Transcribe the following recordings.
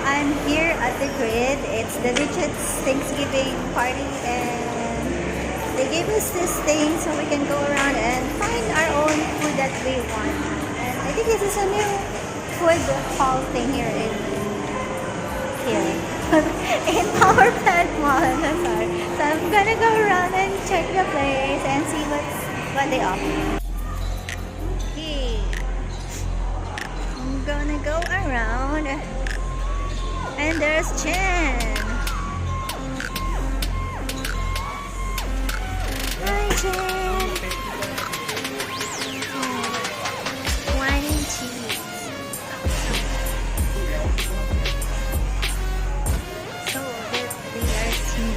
I'm here at the grid. It's the Richards Thanksgiving party and they gave us this thing so we can go around and find our own food that we want. And I think this is a new food hall thing here in in Powerplant Mall. I'm sorry. So I'm gonna go around and check the place and see what they offer. Okay. I'm gonna go around and there's Chen. Hi Chen. Wine and cheese. So they are tea.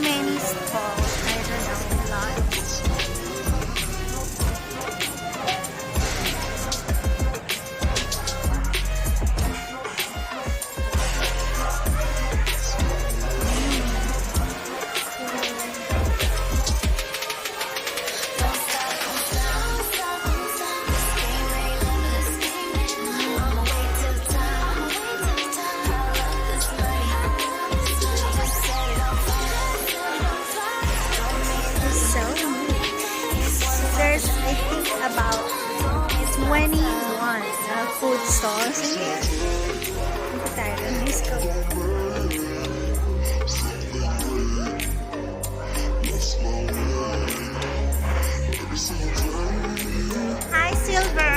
Many stalls, I don't know, lots. There's, I think, about 21 food stalls in here. Let's go. Hi, Silver!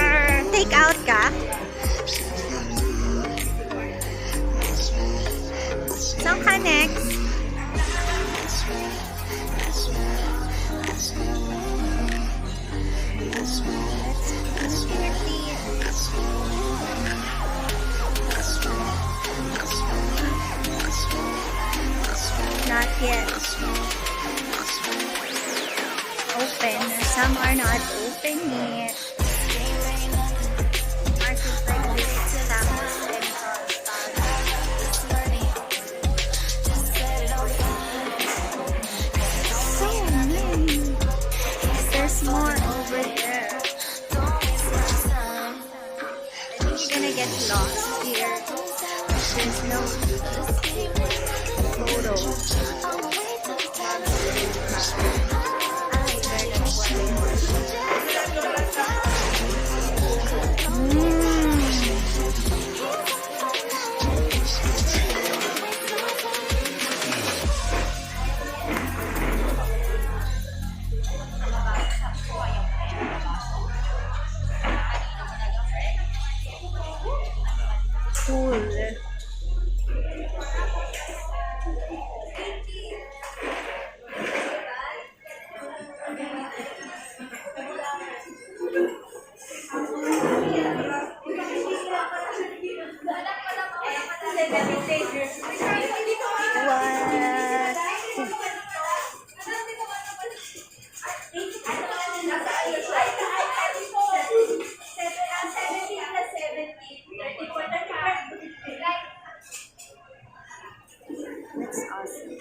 Take out ka? Saan ka next? Not yet open. Some are not open yet. Market like this sounds so many. There's more over there. I think you're gonna get lost here. There's no photo. Cool. That's awesome.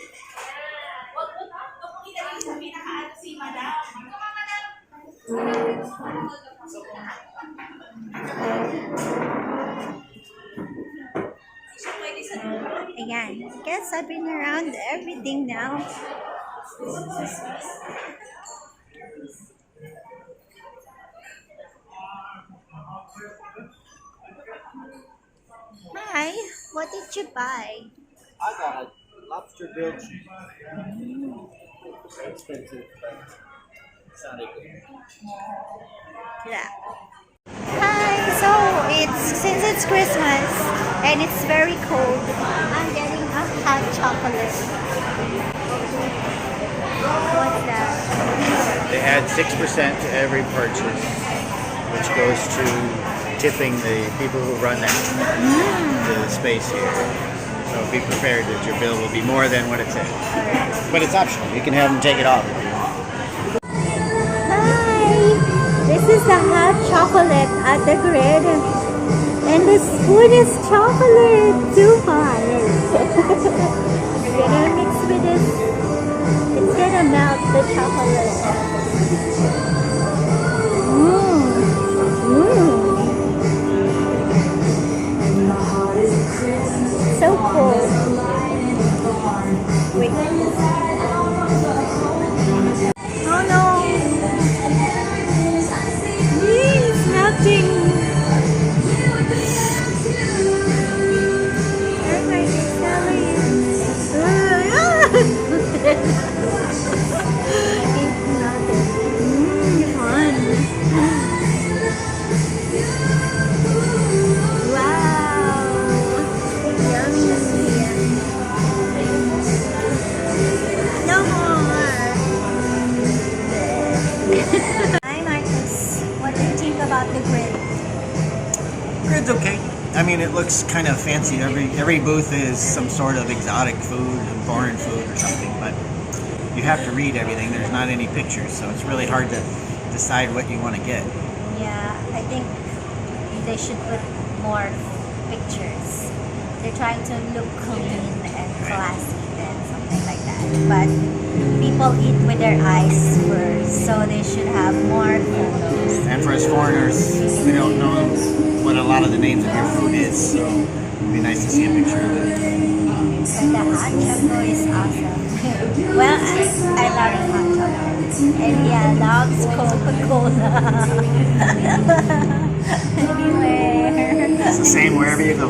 Ayan. I guess I've been around everything now. Hi, what did you buy? I got lobster grilled cheese. Very expensive, but it sounded good. Yeah. Hi, so since it's Christmas and it's very cold, I'm getting a hot chocolate. What's that? They add 6% to every purchase, which goes to tipping the people who run the space here. So be prepared that your bill will be more than what it says. But it's optional. You can have them take it off. Hi! This is the hot chocolate at the grid. And this food is chocolate too hot. gonna mix with this. It's gonna melt the chocolate. So cool. Wait. Oh no! It's melting. Oh my Hi Marcus, what do you think about the grid? Grid's okay. I mean, it looks kind of fancy. Every booth is some sort of exotic food, foreign food or something, but you have to read everything. There's not any pictures, so it's really hard to decide what you want to get. Yeah, I think they should put more pictures. They're trying to look clean and classy and something like that. But people eat with their eyes first, so they should have more photos. And for us foreigners, we don't know what a lot of the names of your food is, so it'd be nice to see a picture of it. But the hot chocolate is awesome. Well, I love hot chocolate. And yeah, loves Coca-Cola. Anywhere. It's the same wherever you go.